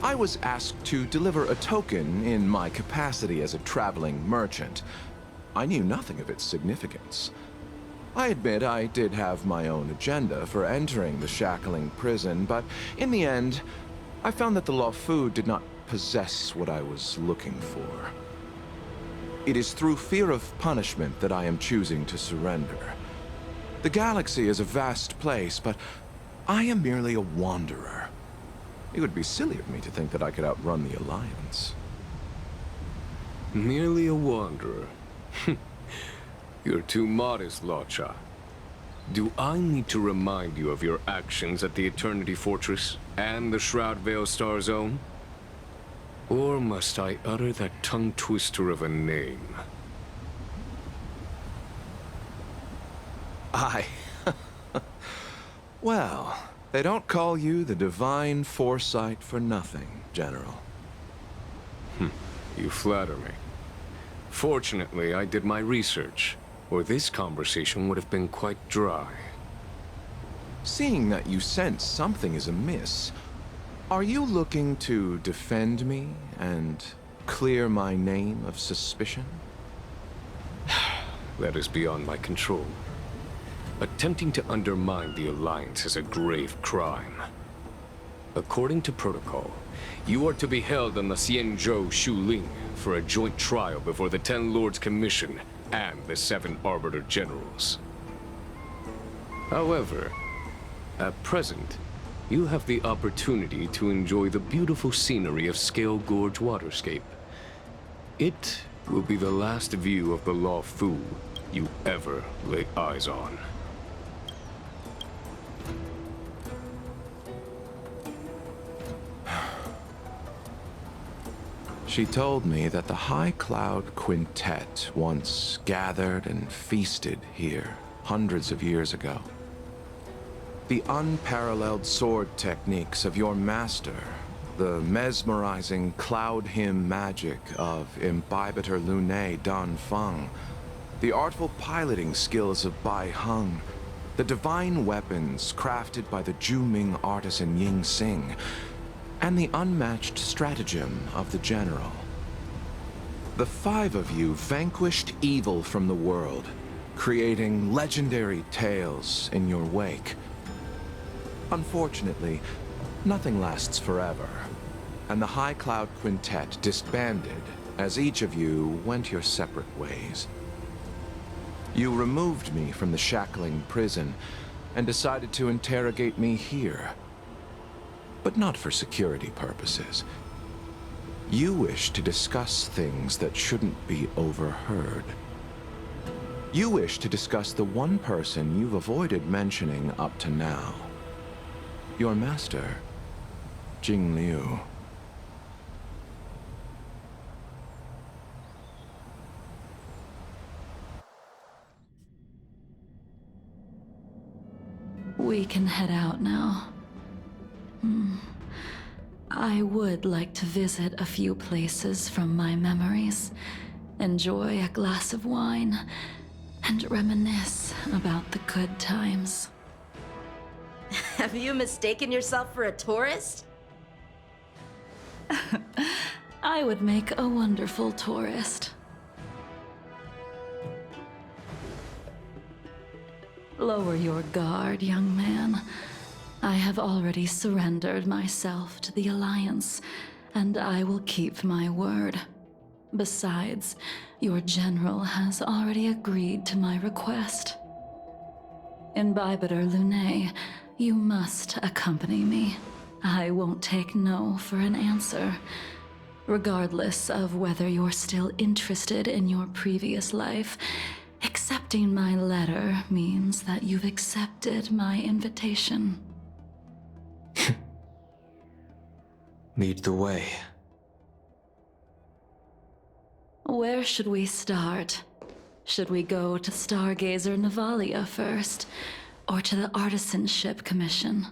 I was asked to deliver a token in my capacity as a traveling merchant. I knew nothing of its significance. I admit I did have my own agenda for entering the shackling prison, but in the end, I found that the Luofu did not possess what I was looking for. It is through fear of punishment that I am choosing to surrender. The galaxy is a vast place, but I am merely a wanderer. It would be silly of me to think that I could outrun the Alliance. Merely a wanderer? You're too modest, Locha. Do I need to remind you of your actions at the Eternity Fortress and the Shroud Veil Star Zone? Or must I utter that tongue-twister of a name? Well, they don't call you the Divine Foresight for nothing, General. You flatter me. Fortunately, I did my research, or this conversation would have been quite dry. Seeing that you sense something is amiss, are you looking to defend me and clear my name of suspicion? That is beyond my control. Attempting to undermine the Alliance is a grave crime. According to protocol, you are to be held on the Xianzhou Shuling for a joint trial before the Ten Lords Commission and the 7 Arbiter Generals. However, at present, you have the opportunity to enjoy the beautiful scenery of Scale Gorge Waterscape. It will be the last view of the Luofu you ever lay eyes on. She told me that the High Cloud Quintet once gathered and feasted here hundreds of years ago. The unparalleled sword techniques of your master, the mesmerizing cloud hymn magic of Imbibitor Lunae Dan Feng, the artful piloting skills of Bai Heng, the divine weapons crafted by the Juming artisan Ying Xing, and the unmatched stratagem of the General. The 5 of you vanquished evil from the world, creating legendary tales in your wake. Unfortunately, nothing lasts forever, and the High Cloud Quintet disbanded as each of you went your separate ways. You removed me from the shackling prison and decided to interrogate me here. But not for security purposes. You wish to discuss things that shouldn't be overheard. You wish to discuss the one person you've avoided mentioning up to now. Your master, Jing Liu. We can head out now. I would like to visit a few places from my memories, enjoy a glass of wine, and reminisce about the good times. Have you mistaken yourself for a tourist? I would make a wonderful tourist. Lower your guard, young man. I have already surrendered myself to the Alliance, and I will keep my word. Besides, your general has already agreed to my request. Imbibitor Lunae, you must accompany me. I won't take no for an answer, regardless of whether you're still interested in your previous life. Accepting my letter means that you've accepted my invitation. Lead the way. Where should we start? Should we go to Stargazer Navalia first, or to the Artisanship Commission?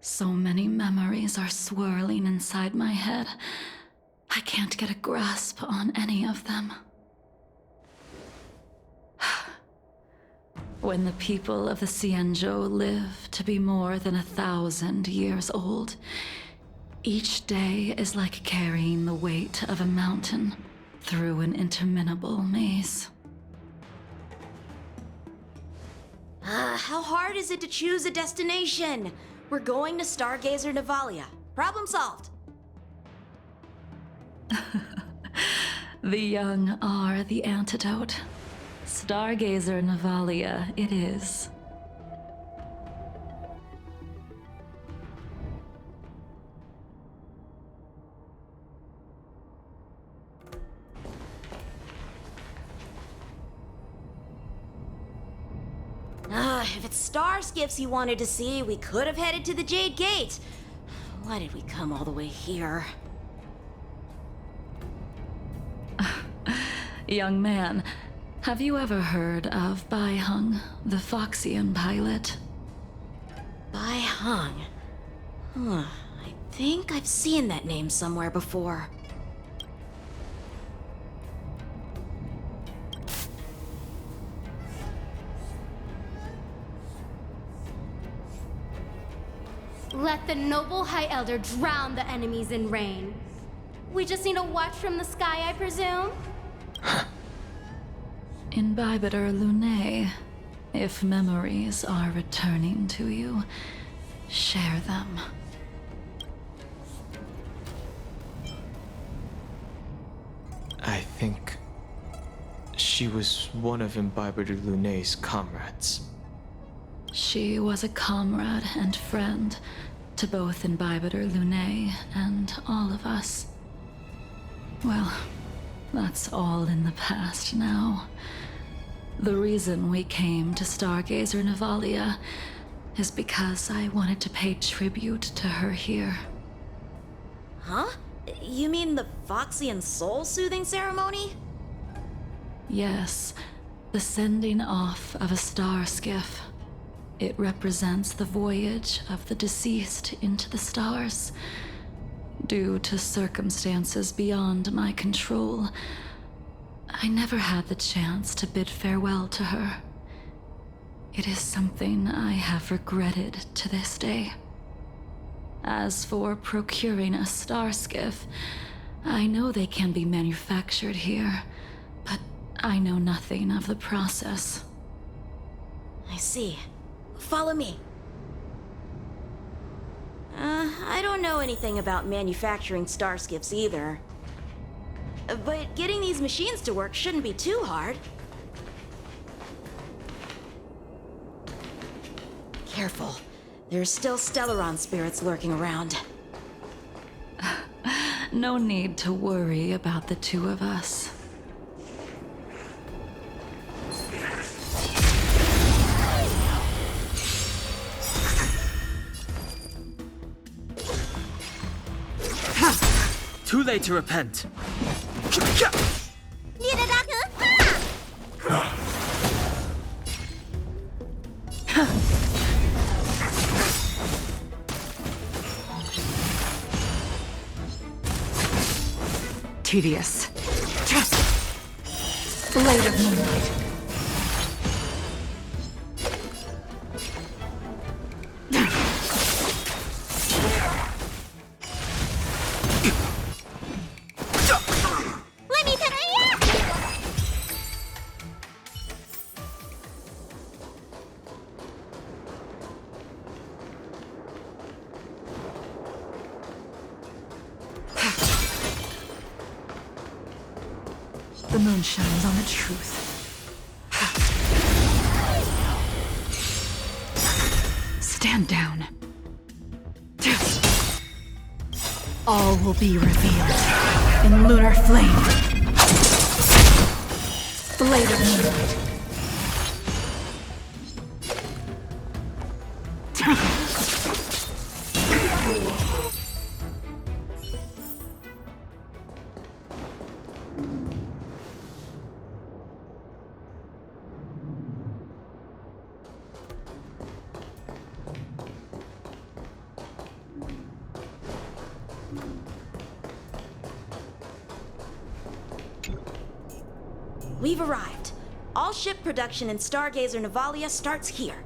So many memories are swirling inside my head. I can't get a grasp on any of them. When the people of the Xianzhou live to be more than 1,000 years old, Each day is like carrying the weight of a mountain through an interminable maze. How hard is it to choose a destination? We're going to Stargazer Navalia. Problem solved. The young are the antidote. Stargazer Navalia it is. If it's star skiffs you wanted to see, we could have headed to the Jade Gate. Why did we come all the way here? Young man, have you ever heard of Bai Hung, the Foxian pilot? Bai Hung. I think I've seen that name somewhere before. Let the noble High Elder drown the enemies in rain. We just need a watch from the sky, I presume? Imbibiter Lunae, if memories are returning to you, share them. I think she was one of Imbibiter Lunae's comrades. She was a comrade and friend to both Imbibiter Lunae and all of us. Well, that's all in the past now. The reason we came to Stargazer Navalia is because I wanted to pay tribute to her here. Huh? You mean the Foxian soul-soothing ceremony? Yes, the sending off of a star skiff. It represents the voyage of the deceased into the stars. Due to circumstances beyond my control, I never had the chance to bid farewell to her. It is something I have regretted to this day. As for procuring a star skiff, I know they can be manufactured here, but I know nothing of the process. I see. Follow me. I don't know anything about manufacturing star skiffs either. But getting these machines to work shouldn't be too hard. Careful. There's still Stellaron spirits lurking around. No need to worry about the two of us. Too late to repent. Tedious. Blade of Moonlight. The moon shines on the truth. Stand down. All will be revealed in lunar flame. Blade of Moonlight. We've arrived. All ship production in Stargazer Navalia starts here.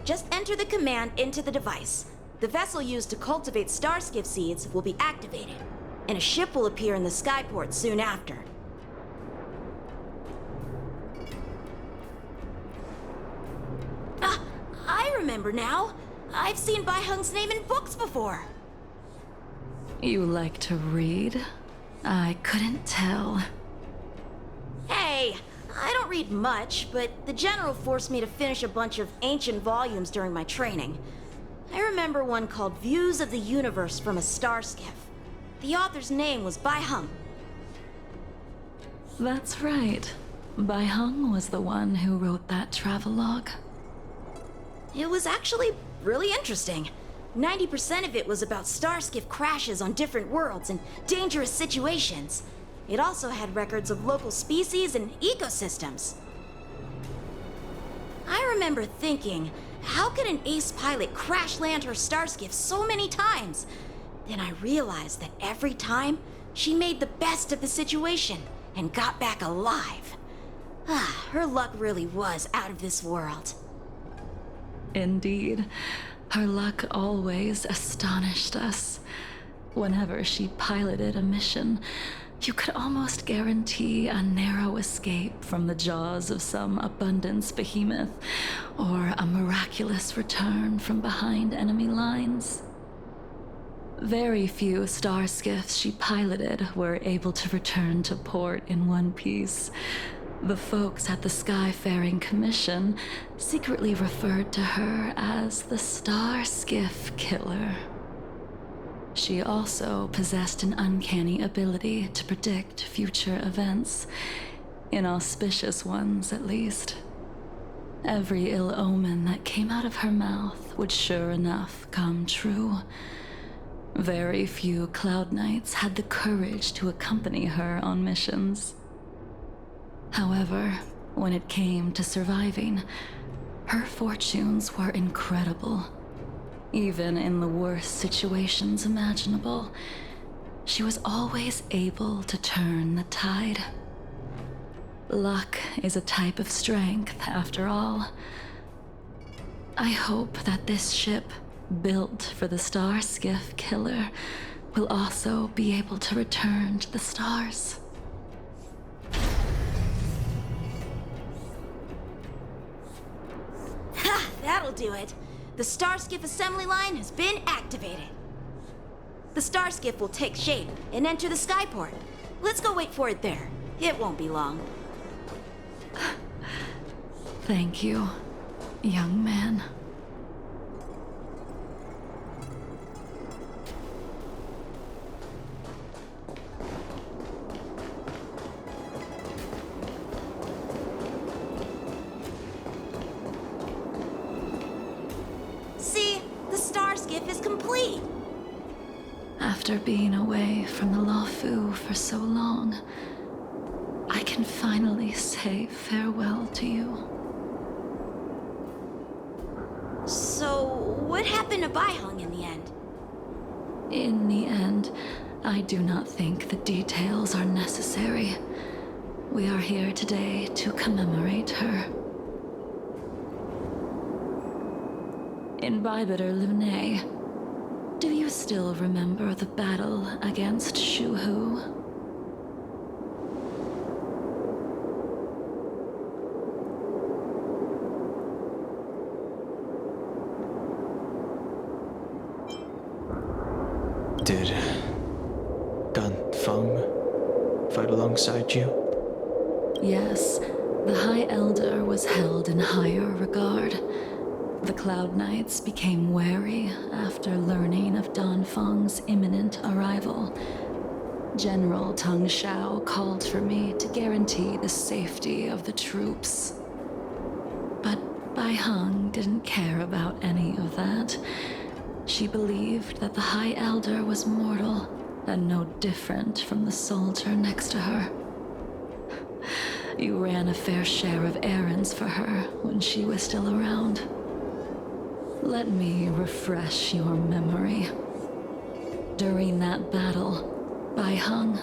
Just enter the command into the device. The vessel used to cultivate starskiff seeds will be activated, and a ship will appear in the skyport soon after. Ah, I remember now. I've seen Bai Hung's name in books before. You like to read? I couldn't tell. Hey, I don't read much, but the General forced me to finish a bunch of ancient volumes during my training. I remember one called Views of the Universe from a Starskiff. The author's name was Bai Hung. That's right. Bai Hung was the one who wrote that travelogue. It was actually really interesting. 90% of it was about starskiff crashes on different worlds and dangerous situations. It also had records of local species and ecosystems. I remember thinking, how could an ace pilot crash land her starskiff so many times? Then I realized that every time, she made the best of the situation and got back alive. Her luck really was out of this world. Indeed. Her luck always astonished us. Whenever she piloted a mission, you could almost guarantee a narrow escape from the jaws of some abundance behemoth, or a miraculous return from behind enemy lines. Very few starskiffs she piloted were able to return to port in one piece. The folks at the Skyfaring Commission secretly referred to her as the Starskiff Killer. She also possessed an uncanny ability to predict future events, inauspicious ones at least. Every ill omen that came out of her mouth would sure enough come true. Very few Cloud Knights had the courage to accompany her on missions. However, when it came to surviving, her fortunes were incredible. Even in the worst situations imaginable, she was always able to turn the tide. Luck is a type of strength, after all. I hope that this ship, built for the Starskiff Killer, will also be able to return to the stars. Ha! That'll do it. The Starskiff assembly line has been activated. The Starskiff will take shape and enter the skyport. Let's go wait for it there. It won't be long. Thank you, young man. See, the Starskiff is complete. After being away from the Luofu for so long, I can finally say farewell to you. So, what happened to Bai Hung in the end? In the end, I do not think the details are necessary. We are here today to commemorate her. Imbibitor Lunae, do you still remember the battle against Shuhu? Did Dan Feng fight alongside you? Yes, the High Elder was held in higher regard. The Cloud Knights became wary after learning of Dan Feng's imminent arrival. General Teng Shao called for me to guarantee the safety of the troops. But Bai Hung didn't care about any of that. She believed that the High Elder was mortal and no different from the soldier next to her. You ran a fair share of errands for her when she was still around. Let me refresh your memory. During that battle, Bai Hung,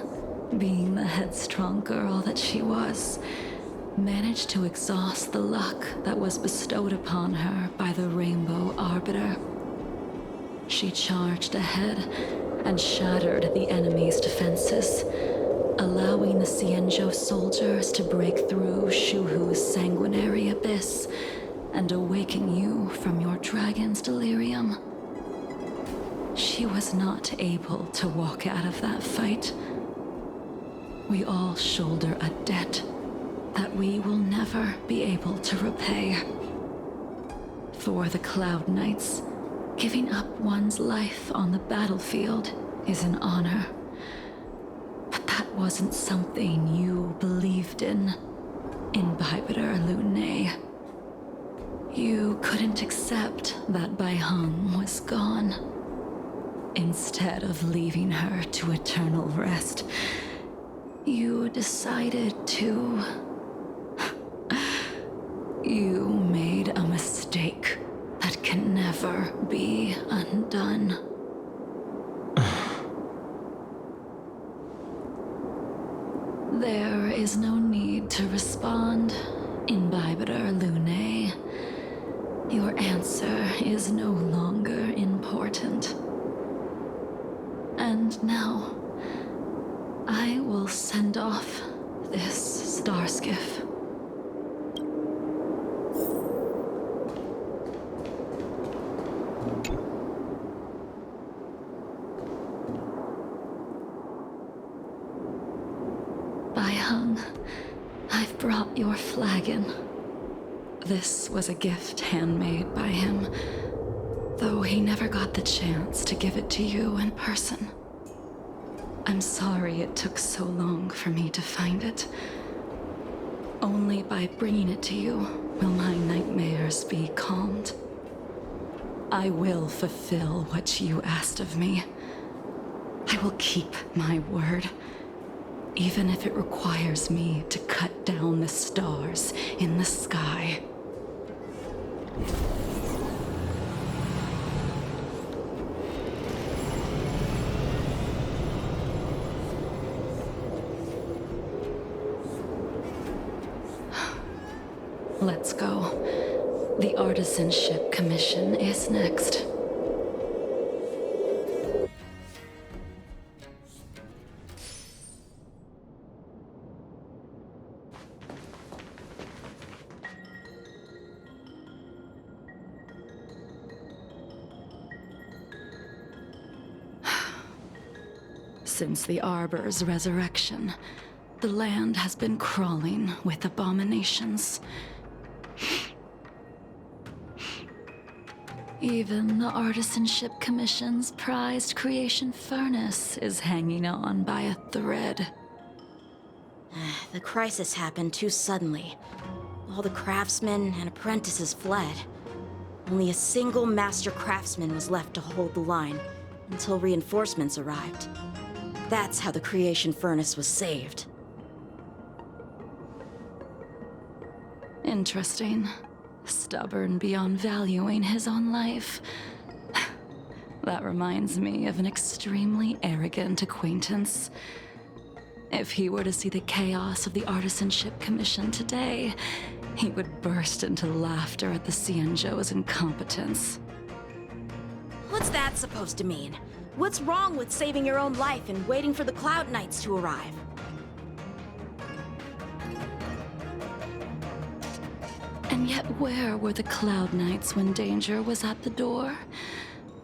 being the headstrong girl that she was, managed to exhaust the luck that was bestowed upon her by the Rainbow Arbiter. She charged ahead and shattered the enemy's defenses, allowing the Xianzhou soldiers to break through Shuhu's sanguinary abyss and awaken you from your dragon's delirium. She was not able to walk out of that fight. We all shoulder a debt that we will never be able to repay. For the Cloud Knights, giving up one's life on the battlefield is an honor. But that wasn't something you believed in, Imbibitor Lune. You couldn't accept that Bai Heng was gone. Instead of leaving her to eternal rest, you decided to... You made a mistake that can never be undone. There is no need to respond, Imbibitor Lune. Your answer is no longer important. And now, I will send off this starskiff. Bai Heng, I've brought your flagon. This was a gift handmade by him, though he never got the chance to give it to you in person. I'm sorry it took so long for me to find it. Only by bringing it to you will my nightmares be calmed. I will fulfill what you asked of me. I will keep my word, even if it requires me to cut down the stars in the sky. Let's go. The Artisanship Commission is next. Since the Arbor's resurrection, the land has been crawling with abominations. Even the Artisanship Commission's prized creation furnace is hanging on by a thread. The crisis happened too suddenly. All the craftsmen and apprentices fled. Only a single master craftsman was left to hold the line until reinforcements arrived. That's how the creation furnace was saved. Interesting. Stubborn beyond valuing his own life. That reminds me of an extremely arrogant acquaintance. If he were to see the chaos of the Artisanship Commission today, he would burst into laughter at the Xianzhou's incompetence. What's that supposed to mean? What's wrong with saving your own life and waiting for the Cloud Knights to arrive? And yet where were the Cloud Knights when danger was at the door?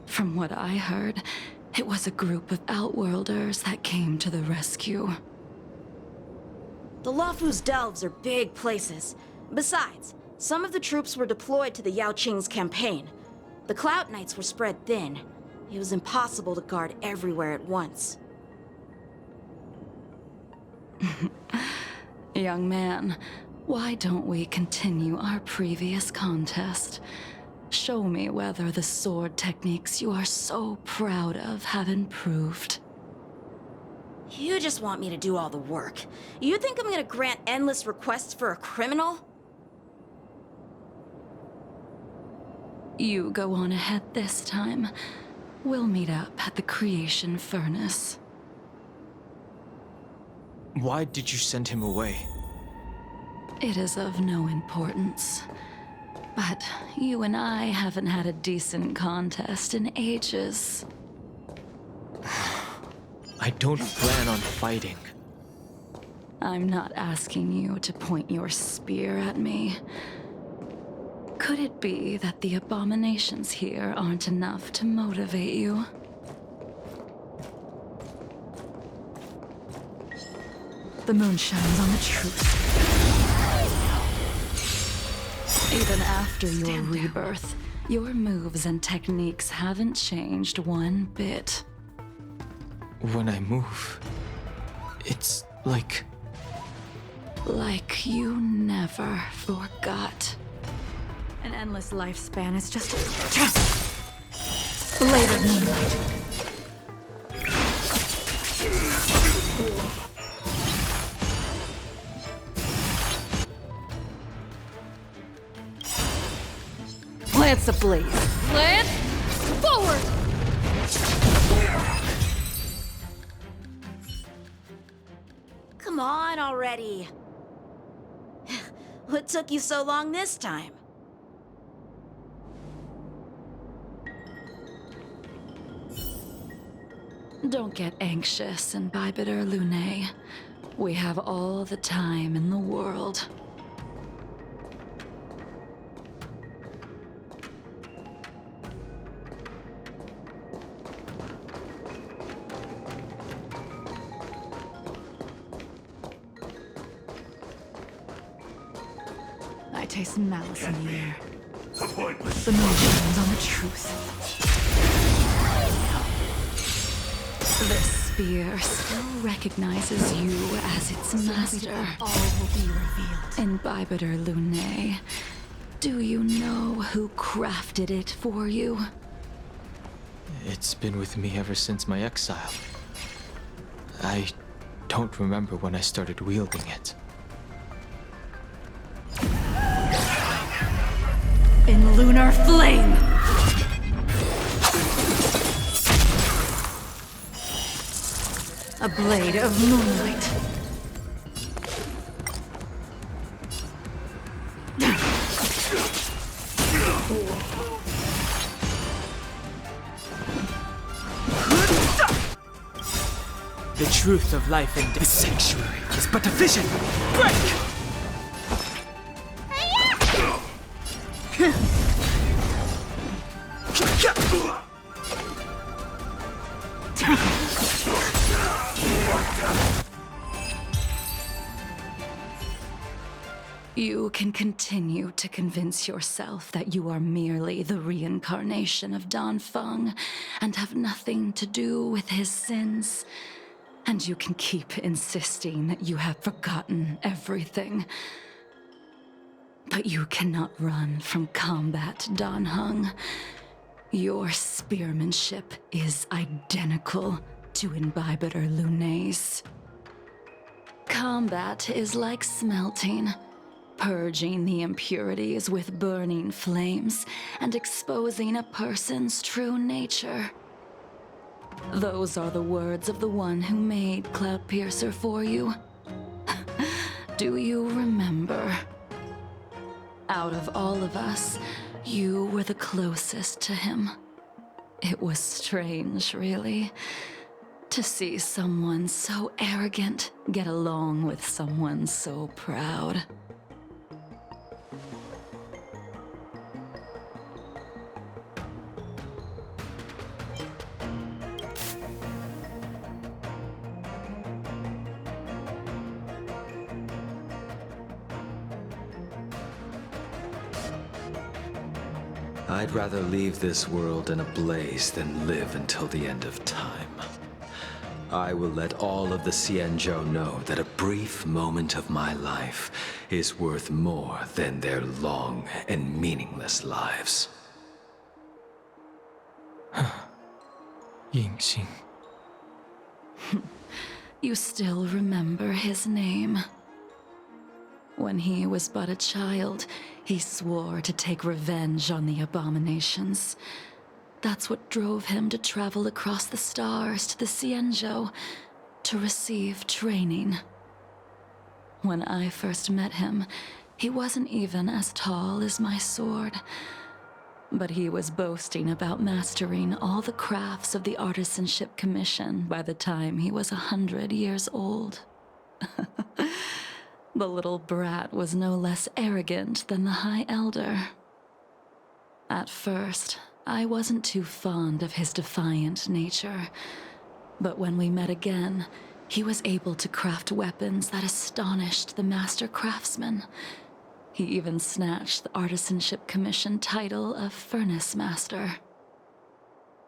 From what I heard, it was a group of Outworlders that came to the rescue. The Luofu's delves are big places. Besides, some of the troops were deployed to the Yao Qing's campaign. The Cloud Knights were spread thin. It was impossible to guard everywhere at once. Young man, why don't we continue our previous contest? Show me whether the sword techniques you are so proud of have improved. You just want me to do all the work. You think I'm gonna grant endless requests for a criminal? You go on ahead this time. We'll meet up at the creation furnace. Why did you send him away? It is of no importance. But you and I haven't had a decent contest in ages. I don't plan on fighting. I'm not asking you to point your spear at me. Could it be that the abominations here aren't enough to motivate you? The moon shines on the truth. Even after your rebirth, your moves and techniques haven't changed one bit. When I move, it's like... Like you never forgot. An endless lifespan is just a blade of moonlight. Lance ablaze. Lance forward! Come on already. What took you so long this time? Don't get anxious, Imbibitor Lunae. We have all the time in the world. I taste malice in the air. The moon shines on the truth. This spear still recognizes you as its master. All will be revealed. Imbibitor Lunae, do you know who crafted it for you? It's been with me ever since my exile. I don't remember when I started wielding it. In lunar flame! A blade of moonlight. The truth of life in this sanctuary is but a vision. Break! You can continue to convince yourself that you are merely the reincarnation of Dan Feng and have nothing to do with his sins. And you can keep insisting that you have forgotten everything. But you cannot run from combat, Dan Heng. Your spearmanship is identical to Imbibitor Lunae's. Combat is like smelting, purging the impurities with burning flames and exposing a person's true nature. Those are the words of the one who made Cloudpiercer for you. Do you remember? Out of all of us, you were the closest to him. It was strange, really, to see someone so arrogant get along with someone so proud. I'd rather leave this world in a blaze than live until the end of time. I will let all of the Xianzhou know that a brief moment of my life is worth more than their long and meaningless lives. Yingxing. You still remember his name. When he was but a child, he swore to take revenge on the abominations. That's what drove him to travel across the stars to the Xianzhou to receive training. When I first met him, He wasn't even as tall as my sword, but he was boasting about mastering all the crafts of the Artisanship Commission by the time he was 100 years old. The little brat was no less arrogant than the High Elder. At first, I wasn't too fond of his defiant nature, but when we met again, he was able to craft weapons that astonished the master craftsman. He even snatched the Artisanship Commission title of Furnace Master.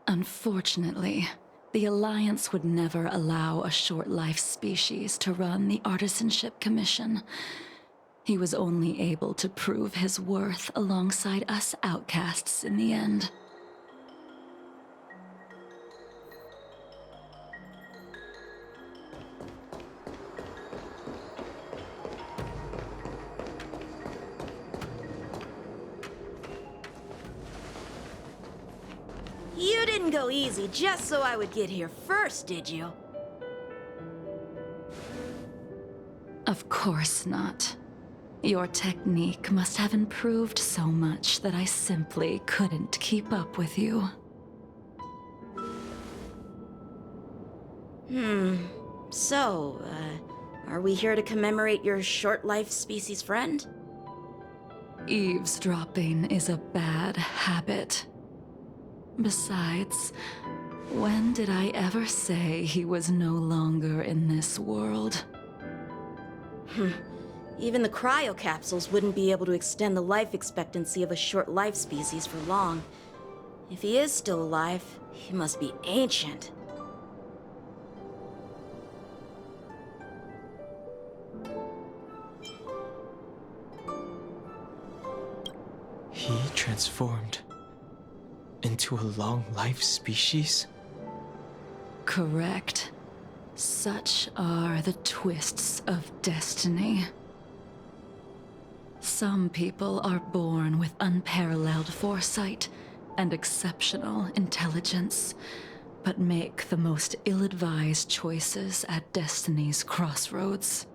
Unfortunately, the Alliance would never allow a short-life species to run the Artisanship Commission. He was only able to prove his worth alongside us outcasts in the end. You didn't go easy just so I would get here first, did you? Of course not. Your technique must have improved so much that I simply couldn't keep up with you. So, are we here to commemorate your short-life species friend? Eavesdropping is a bad habit. Besides, when did I ever say he was no longer in this world? Even the cryocapsules wouldn't be able to extend the life expectancy of a short-life species for long. If he is still alive, he must be ancient. He transformed into a long-life species? Correct. Such are the twists of destiny. Some people are born with unparalleled foresight and exceptional intelligence, but make the most ill-advised choices at destiny's crossroads.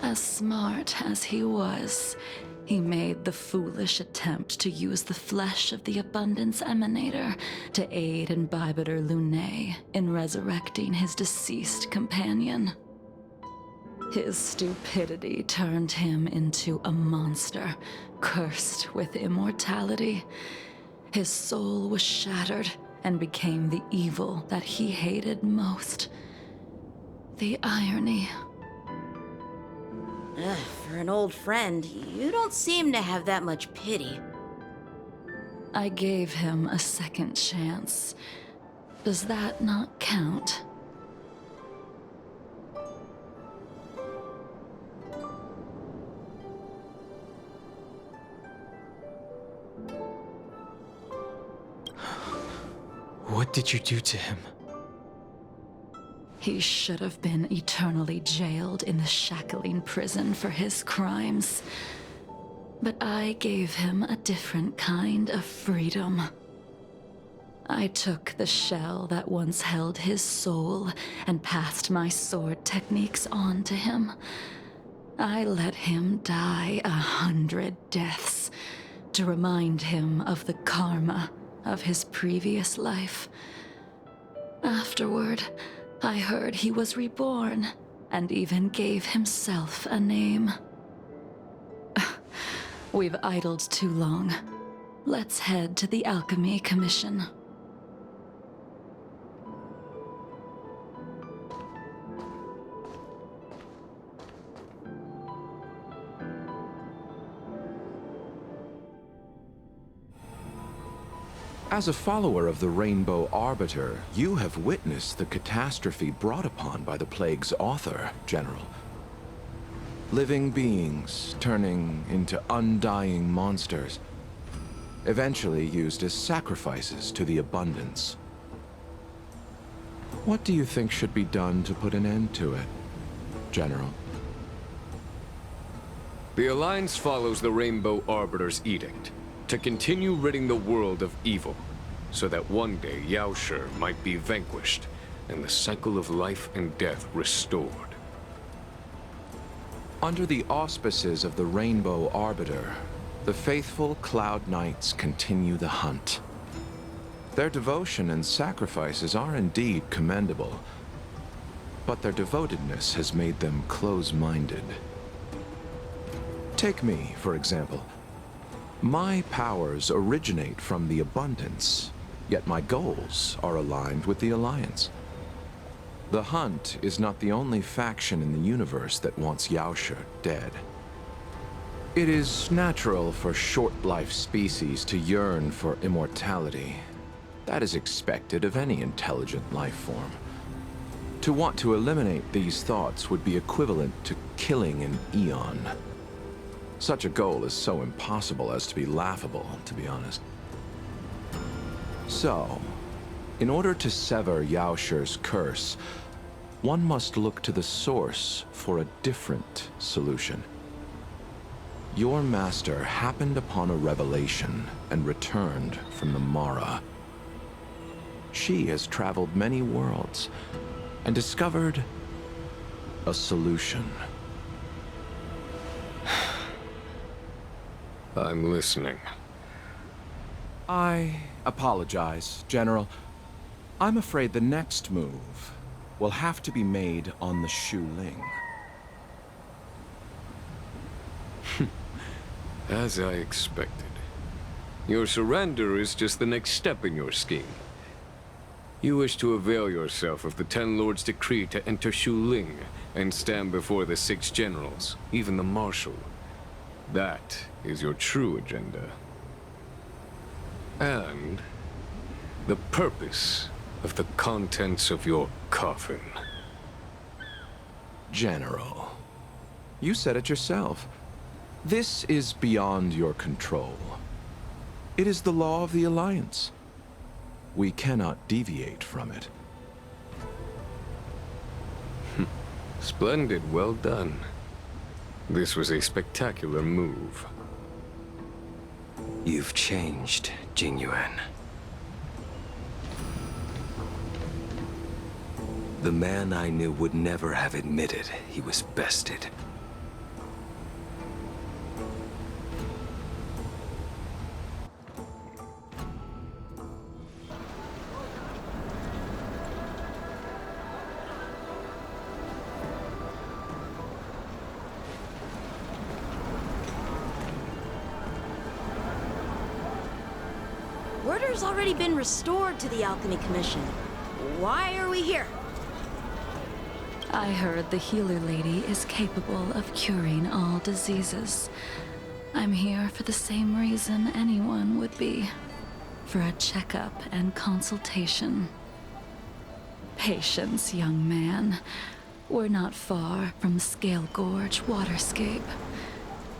As smart as he was, he made the foolish attempt to use the flesh of the Abundance Emanator to aid Imbibitor Lunae in resurrecting his deceased companion. His stupidity turned him into a monster, cursed with immortality. His soul was shattered and became the evil that he hated most. The irony. For an old friend, you don't seem to have that much pity. I gave him a second chance. Does that not count? What did you do to him? He should have been eternally jailed in the shackling prison for his crimes. But I gave him a different kind of freedom. I took the shell that once held his soul and passed my sword techniques on to him. I let him die 100 deaths to remind him of the karma of his previous life. Afterward, I heard he was reborn and even gave himself a name. We've idled too long. Let's head to the Alchemy Commission. As a follower of the Rainbow Arbiter, you have witnessed the catastrophe brought upon by the plague's author, General. Living beings turning into undying monsters, eventually used as sacrifices to the Abundance. What do you think should be done to put an end to it, General? The Alliance follows the Rainbow Arbiter's edict to continue ridding the world of evil, so that one day Yaoshi might be vanquished and the cycle of life and death restored. Under the auspices of the Rainbow Arbiter, the faithful Cloud Knights continue the hunt. Their devotion and sacrifices are indeed commendable, but their devotedness has made them close-minded. Take me, for example. My powers originate from the Abundance, yet my goals are aligned with the Alliance. The Hunt is not the only faction in the universe that wants Yaoshe dead. It is natural for short-life species to yearn for immortality. That is expected of any intelligent life form. To want to eliminate these thoughts would be equivalent to killing an eon. Such a goal is so impossible as to be laughable, to be honest. So, in order to sever Yaoshe's curse, one must look to the source for a different solution. Your master happened upon a revelation and returned from the Mara. She has traveled many worlds and discovered a solution. I'm listening. I apologize, General. I'm afraid the next move will have to be made on the Shu Ling. As I expected. Your surrender is just the next step in your scheme. You wish to avail yourself of the Ten Lords' decree to enter Shu Ling and stand before the 6 generals, even the Marshal. That is your true agenda. And the purpose of the contents of your coffin. General, you said it yourself. This is beyond your control. It is the law of the Alliance. We cannot deviate from it. Splendid, well done. This was a spectacular move. You've changed, Jingyuan. The man I knew would never have admitted he was bested. Order's already been restored to the Alchemy Commission. Why are we here? I heard the healer lady is capable of curing all diseases. I'm here for the same reason anyone would be. For a checkup and consultation. Patience, young man. We're not far from Scale Gorge Waterscape.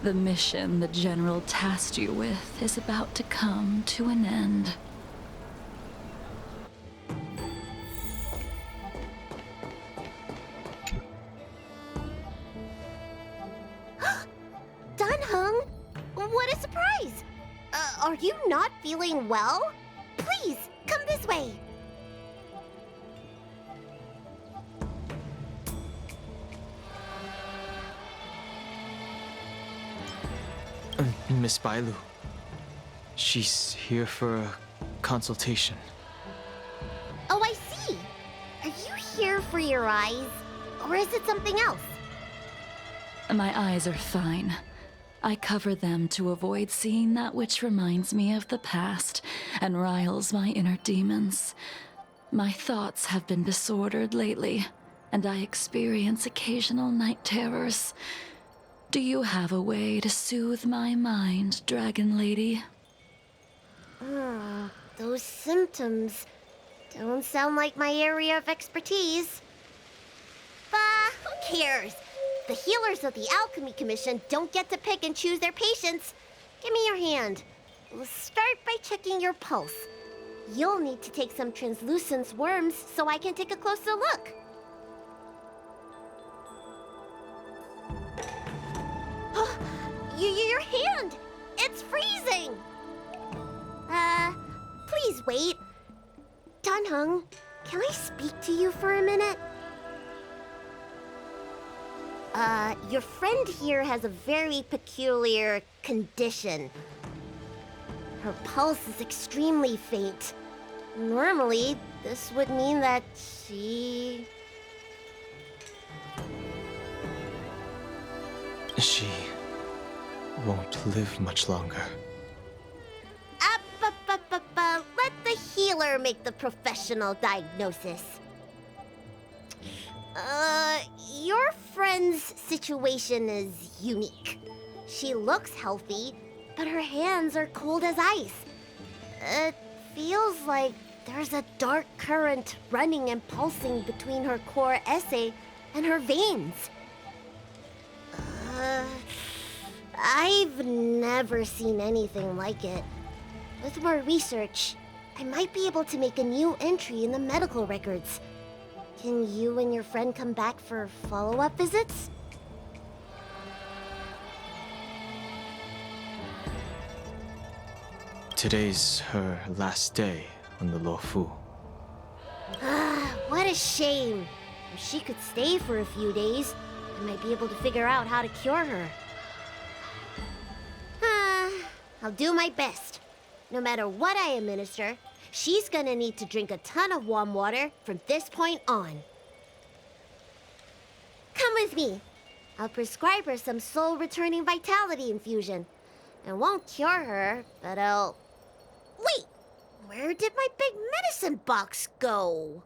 The mission the General tasked you with is about to come to an end. Dunhung? What a surprise! Are you not feeling well? Please, come this way. Miss Bailu. She's here for a consultation. Oh, I see. Are you here for your eyes? Or is it something else? My eyes are fine. I cover them to avoid seeing that which reminds me of the past and riles my inner demons. My thoughts have been disordered lately, and I experience occasional night terrors. Do you have a way to soothe my mind, Dragon Lady? Those symptoms don't sound like my area of expertise. Bah, who cares? The healers of the Alchemy Commission don't get to pick and choose their patients. Give me your hand. We'll start by checking your pulse. You'll need to take some translucent worms so I can take a closer look. Your hand! It's freezing! Please wait. Dunhung, can I speak to you for a minute? Your friend here has a very peculiar condition. Her pulse is extremely faint. Normally, this would mean that she won't live much longer. Let the healer make the professional diagnosis. Your friend's situation is unique. She looks healthy, but her hands are cold as ice. It feels like there's a dark current running and pulsing between her core esse and her veins. I've never seen anything like it. With more research, I might be able to make a new entry in the medical records. Can you and your friend come back for follow-up visits? Today's her last day on the Luofu. What a shame. If she could stay for a few days, I might be able to figure out how to cure her. I'll do my best. No matter what I administer, she's gonna need to drink a ton of warm water from this point on. Come with me. I'll prescribe her some soul-returning vitality infusion. It won't cure her, but I'll... Wait! Where did my big medicine box go?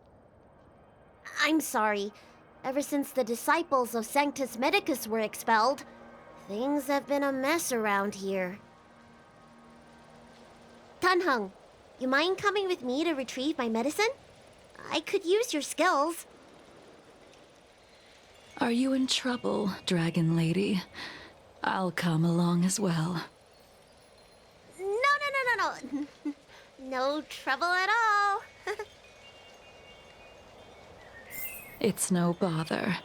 I'm sorry. Ever since the disciples of Sanctus Medicus were expelled, things have been a mess around here. Tanheng, you mind coming with me to retrieve my medicine? I could use your skills. Are you in trouble, Dragon Lady? I'll come along as well. No. No trouble at all. It's no bother.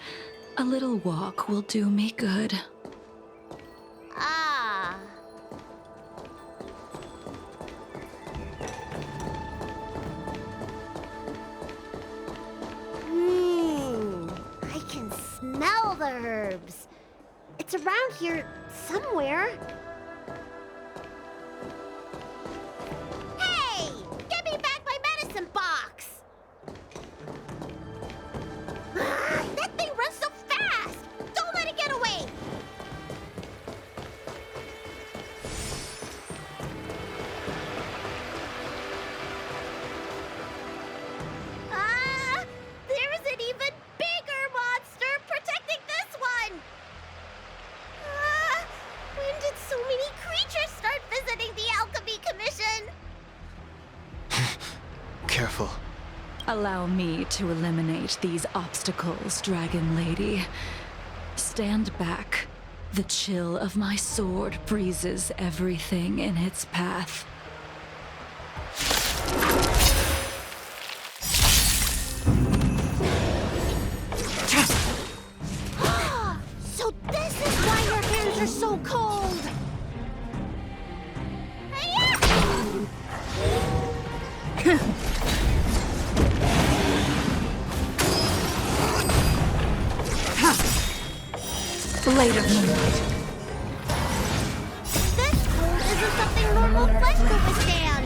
A little walk will do me good. Ah. I can smell the herbs. It's around here somewhere. Hey! Give me back my medicine box! That thing runs so fast! Don't let it get away! There's an even bigger monster protecting this one! When did so many creatures start visiting the Alchemy Commission? Careful. Allow me to eliminate these obstacles, Dragon Lady. Stand back. The chill of my sword freezes everything in its path. So this is why your hands are so cold! Later, Moonlight. This cold isn't something normal flesh could withstand!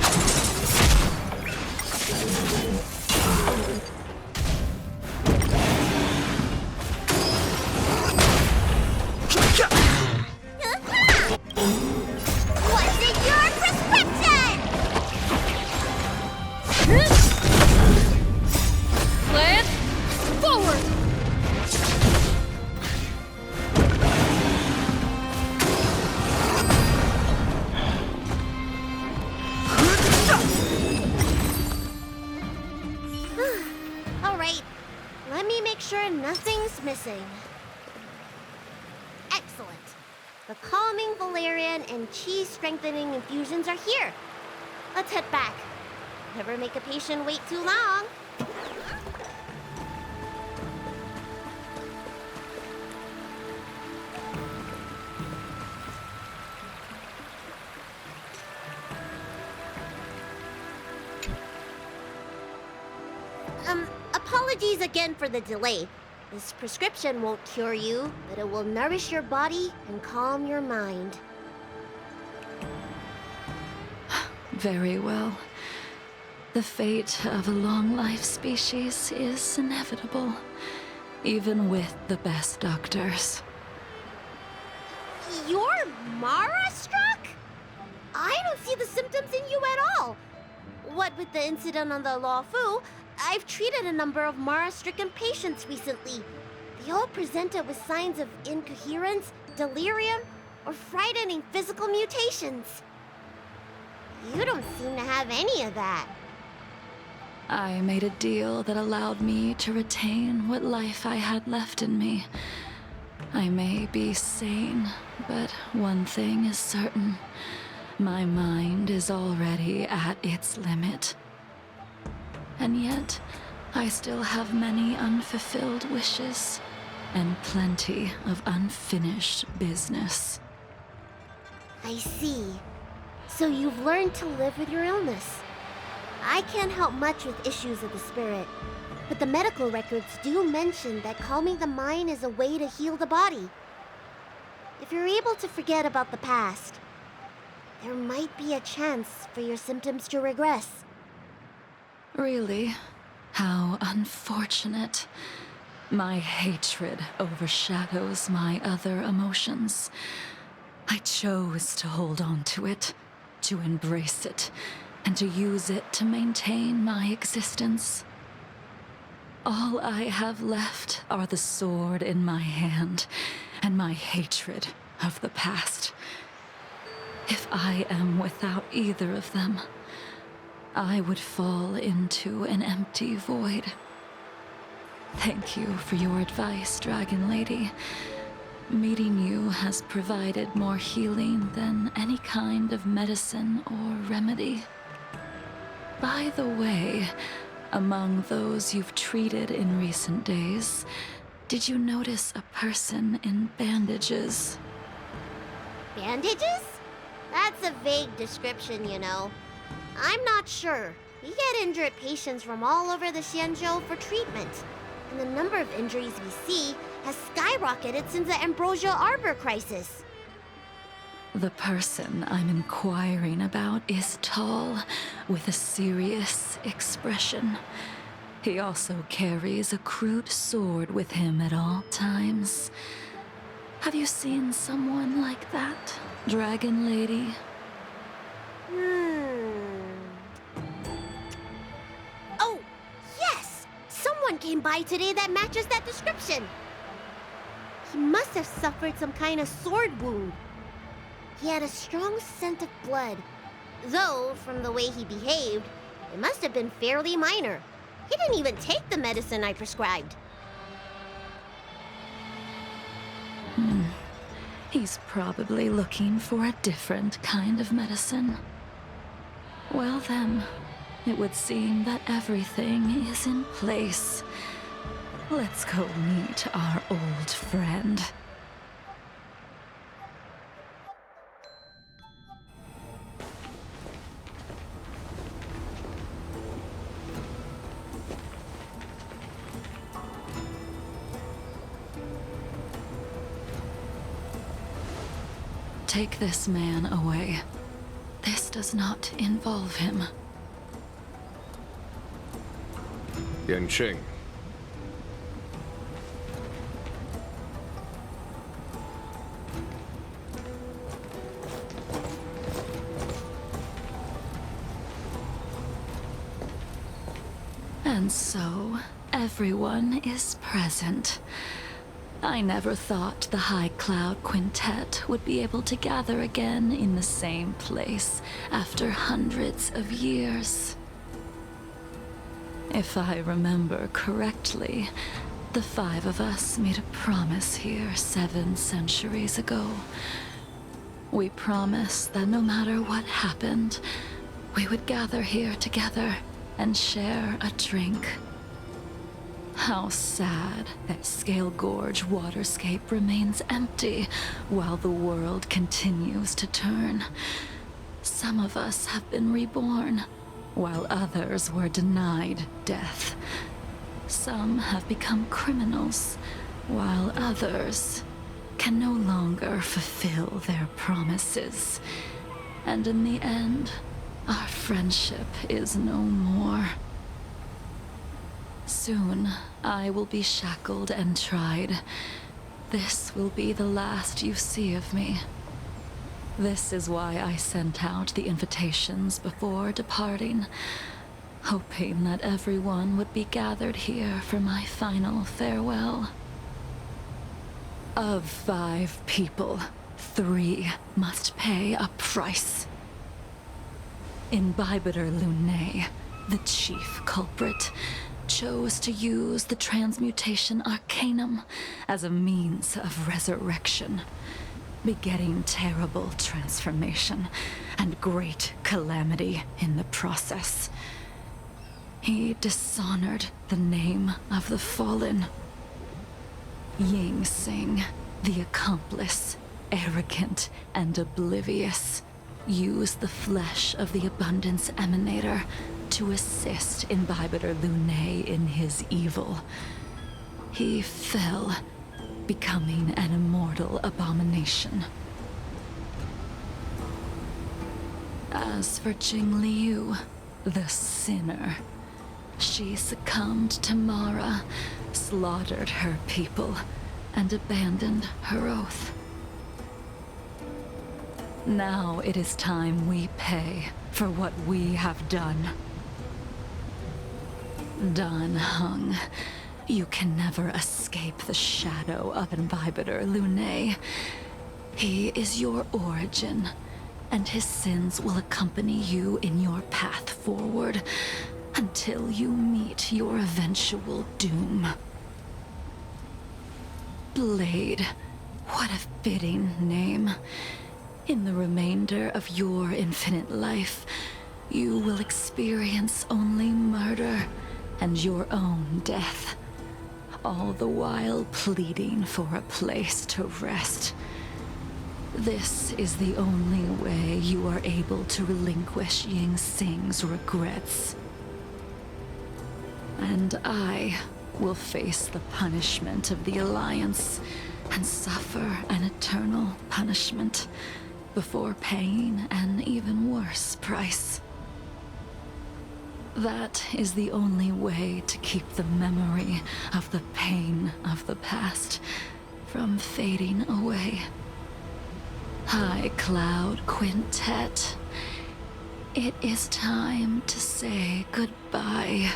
Was it your prescription? Lance, forward! All right, let me make sure nothing's missing. Excellent. The calming valerian and chi strengthening infusions are here. Let's head back. Never make a patient wait too long. Apologies again for the delay. This prescription won't cure you, but it will nourish your body and calm your mind. Very well. The fate of a long-life species is inevitable, even with the best doctors. You're Mara-struck? I don't see the symptoms in you at all. What with the incident on the Law Fu, I've treated a number of Mara-stricken patients recently. They all presented with signs of incoherence, delirium, or frightening physical mutations. You don't seem to have any of that. I made a deal that allowed me to retain what life I had left in me. I may be sane, but one thing is certain. My mind is already at its limit. And yet, I still have many unfulfilled wishes, and plenty of unfinished business. I see. So you've learned to live with your illness. I can't help much with issues of the spirit, but the medical records do mention that calming the mind is a way to heal the body. If you're able to forget about the past, there might be a chance for your symptoms to regress. Really? How unfortunate. My hatred overshadows my other emotions. I chose to hold on to it, to embrace it, and to use it to maintain my existence. All I have left are the sword in my hand and my hatred of the past. If I am without either of them, I would fall into an empty void. Thank you for your advice, Dragon Lady. Meeting you has provided more healing than any kind of medicine or remedy. By the way, among those you've treated in recent days, did you notice a person in bandages? Bandages? That's a vague description, you know. I'm not sure. We get injured patients from all over the Xianzhou for treatment, and the number of injuries we see has skyrocketed since the Ambrosia Arbor crisis. The person I'm inquiring about is tall, with a serious expression. He also carries a crude sword with him at all times. Have you seen someone like that, Dragon Lady? Oh, yes! Someone came by today that matches that description. He must have suffered some kind of sword wound. He had a strong scent of blood, though from the way he behaved, it must have been fairly minor. He didn't even take the medicine I prescribed. He's probably looking for a different kind of medicine. Well then, it would seem that everything is in place. Let's go meet our old friend. Take this man away. This does not involve him. Yanqing. And so, everyone is present. I never thought the High Cloud Quintet would be able to gather again in the same place after hundreds of years. If I remember correctly, the five of us made a promise here 7 centuries ago. We promised that no matter what happened, we would gather here together and share a drink. How sad that Scale Gorge waterscape remains empty while the world continues to turn. Some of us have been reborn, while others were denied death. Some have become criminals, while others can no longer fulfill their promises. And in the end, our friendship is no more. Soon, I will be shackled and tried. This will be the last you see of me. This is why I sent out the invitations before departing, hoping that everyone would be gathered here for my final farewell. Of 5 people, 3 must pay a price. Imbibitor Lunae, the chief culprit, chose to use the transmutation arcanum as a means of resurrection, begetting terrible transformation and great calamity in the process. He dishonored the name of the fallen. Ying Sing, the accomplice, arrogant and oblivious, used the flesh of the Abundance Emanator to assist Imbibitor Lunae in his evil. He fell, becoming an immortal abomination. As for Jing Liu, the sinner, she succumbed to Mara, slaughtered her people, and abandoned her oath. Now it is time we pay for what we have done. Dan Heng, you can never escape the shadow of Imbibitor Lunae. He is your origin, and his sins will accompany you in your path forward until you meet your eventual doom. Blade, what a fitting name. In the remainder of your infinite life, you will experience only murder and your own death, all the while pleading for a place to rest. This is the only way you are able to relinquish Ying Sing's regrets. And I will face the punishment of the Alliance and suffer an eternal punishment before paying an even worse price. That is the only way to keep the memory of the pain of the past from fading away. High Cloud Quintet, it is time to say goodbye.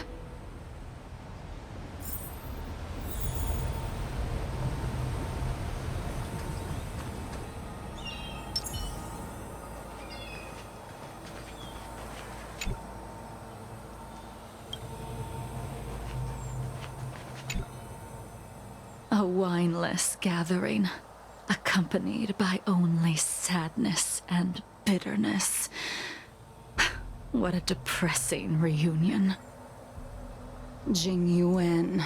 A wineless gathering, accompanied by only sadness and bitterness. What a depressing reunion. Jing Yuan,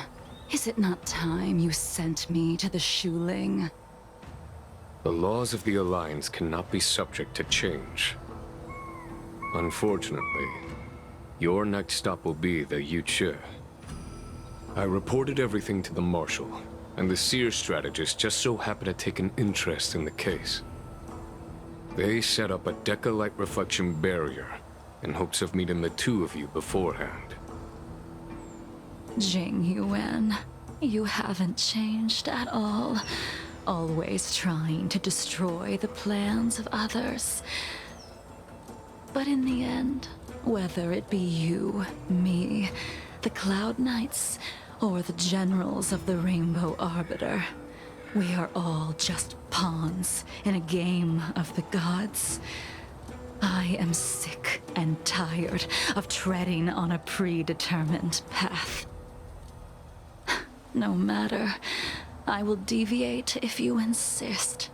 is it not time you sent me to the Shuling? The laws of the Alliance cannot be subject to change. Unfortunately, your next stop will be the Yuchi. I reported everything to the Marshal, and the Seer strategist just so happened to take an interest in the case. They set up a Deca-light reflection barrier in hopes of meeting the 2 of you beforehand. Jing Yuan, you haven't changed at all. Always trying to destroy the plans of others. But in the end, whether it be you, me, the Cloud Knights, or the generals of the Rainbow Arbiter, we are all just pawns in a game of the gods. I am sick and tired of treading on a predetermined path. No matter, I will deviate if you insist,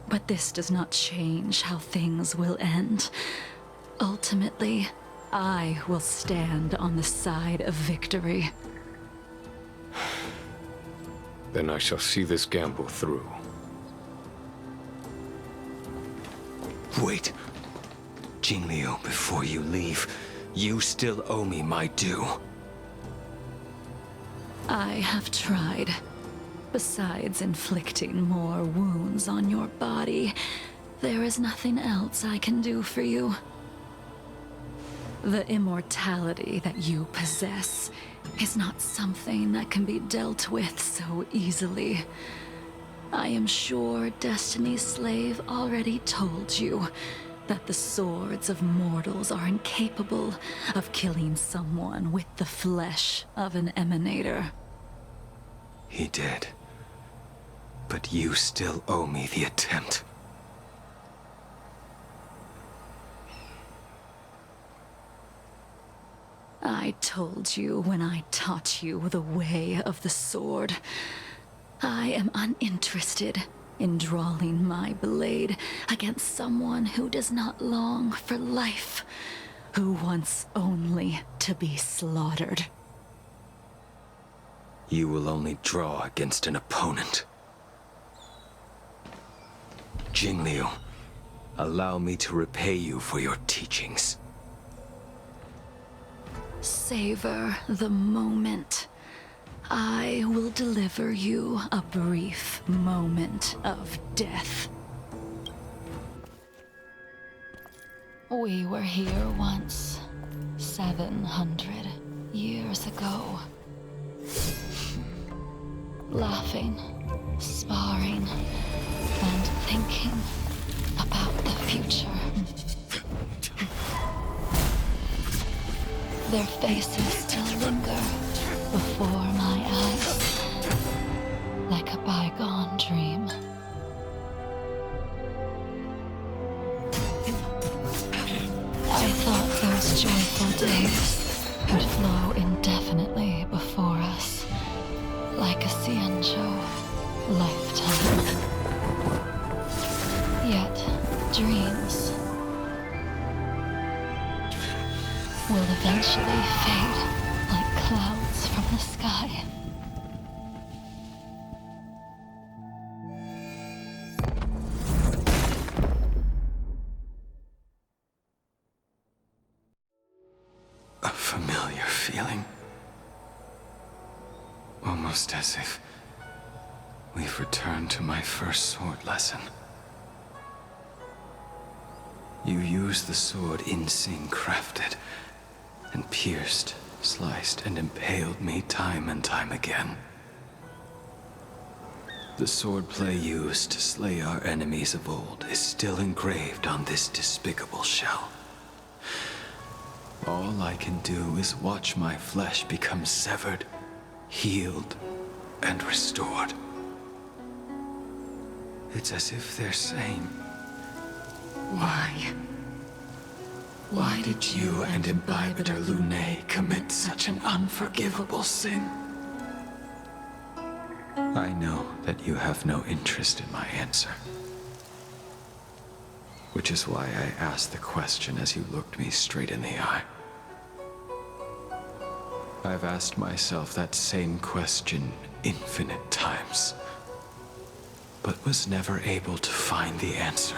but this does not change how things will end. Ultimately, I will stand on the side of victory. Then I shall see this gamble through. Wait. Jing Liu, before you leave, you still owe me my due. I have tried. Besides inflicting more wounds on your body, there is nothing else I can do for you. The immortality that you possess is not something that can be dealt with so easily. I am sure Destiny's Slave already told you that the swords of mortals are incapable of killing someone with the flesh of an emanator. He did. But you still owe me the attempt. I told you when I taught you the way of the sword. I am uninterested in drawing my blade against someone who does not long for life, who wants only to be slaughtered. You will only draw against an opponent. Jingliu, allow me to repay you for your teachings. Savor the moment. I will deliver you a brief moment of death. We were here once, 700 years ago. Laughing, sparring, and thinking about the future. Their faces still linger before my eyes, like a bygone dream. I thought those joyful days would flow indefinitely before us, like a Xianzhou lifetime. Yet, dreams will eventually fade like clouds from the sky. A familiar feeling. Almost as if we've returned to my first sword lesson. You used the sword Insing crafted, and pierced, sliced, and impaled me time and time again. The swordplay used to slay our enemies of old is still engraved on this despicable shell. All I can do is watch my flesh become severed, healed, and restored. It's as if they're saying, why? Why did you and Imbibitor Lune commit such an unforgivable sin? I know that you have no interest in my answer. Which is why I asked the question as you looked me straight in the eye. I've asked myself that same question infinite times, but was never able to find the answer.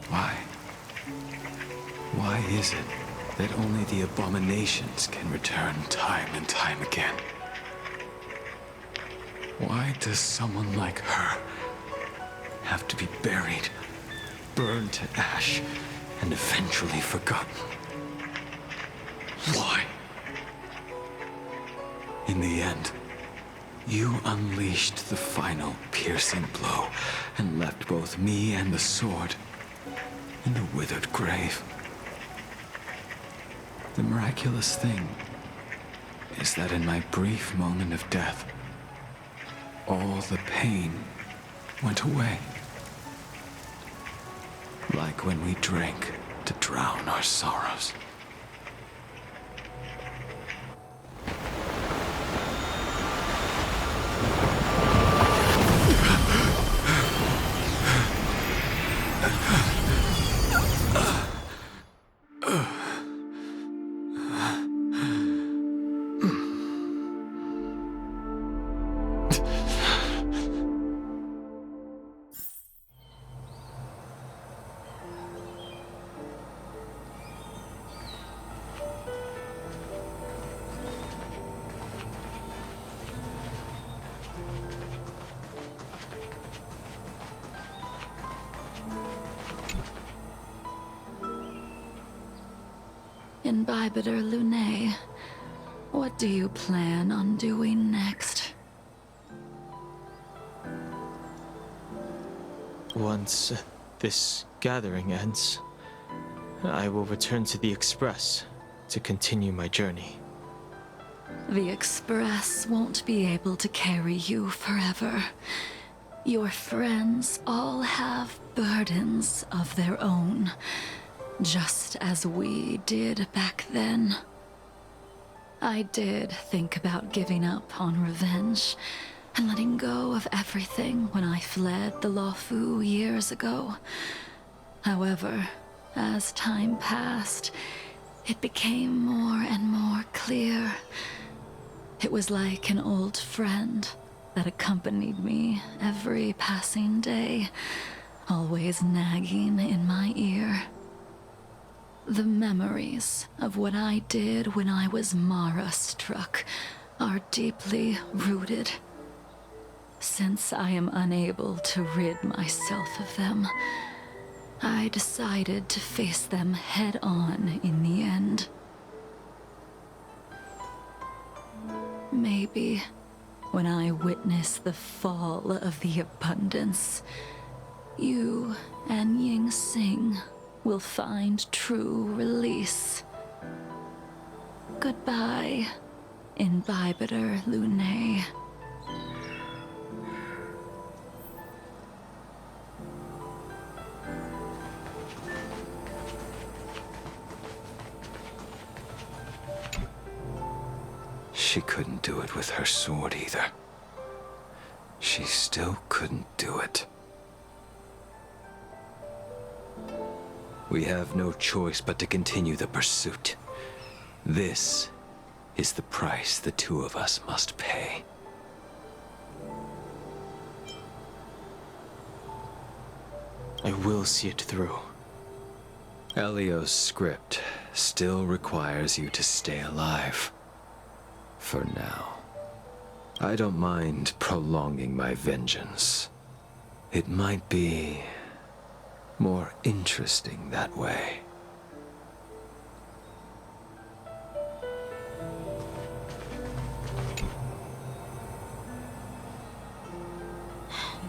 Why? Why is it that only the abominations can return time and time again? Why does someone like her have to be buried, burned to ash, and eventually forgotten? Why? In the end, you unleashed the final piercing blow and left both me and the sword in the withered grave. The miraculous thing is that in my brief moment of death, all the pain went away. Like when we drank to drown our sorrows. Imbibitor Lunae, what do you plan on doing next? Once this gathering ends, I will return to the Express to continue my journey. The Express won't be able to carry you forever. Your friends all have burdens of their own, just as we did back then. I did think about giving up on revenge and letting go of everything when I fled the Luofu years ago. However, as time passed, it became more and more clear. It was like an old friend that accompanied me every passing day, always nagging in my ear. The memories of what I did when I was Mara-struck are deeply rooted. Since I am unable to rid myself of them, I decided to face them head-on in the end. Maybe when I witness the fall of the abundance, you and Ying Sing will find true release. Goodbye, Imbibitor Lunae. She couldn't do it with her sword either. She still couldn't do it. We have no choice but to continue the pursuit. This is the price the two of us must pay. I will see it through. Elio's script still requires you to stay alive. For now. I don't mind prolonging my vengeance. It might be more interesting that way.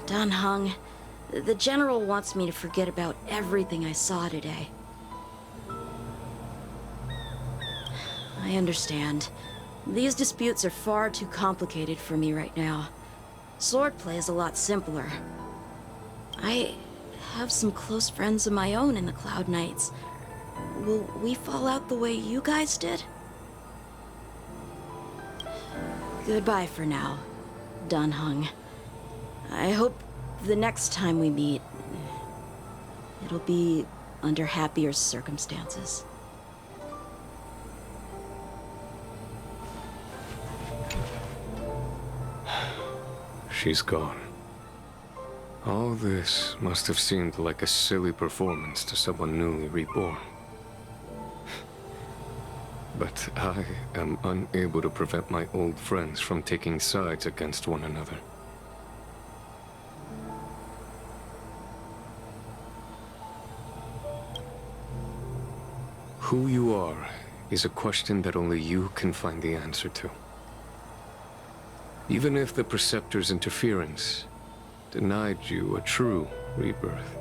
Dan Heng, the General wants me to forget about everything I saw today. I understand. These disputes are far too complicated for me right now. Swordplay is a lot simpler. I have some close friends of my own in the Cloud Knights. Will we fall out the way you guys did? Goodbye for now, Dan Heng. I hope the next time we meet, it'll be under happier circumstances. She's gone. All this must have seemed like a silly performance to someone newly reborn. But I am unable to prevent my old friends from taking sides against one another. Who you are is a question that only you can find the answer to. Even if the Preceptor's interference denied you a true rebirth.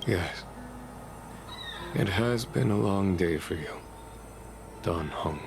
Yes. It has been a long day for you, Dan Heng.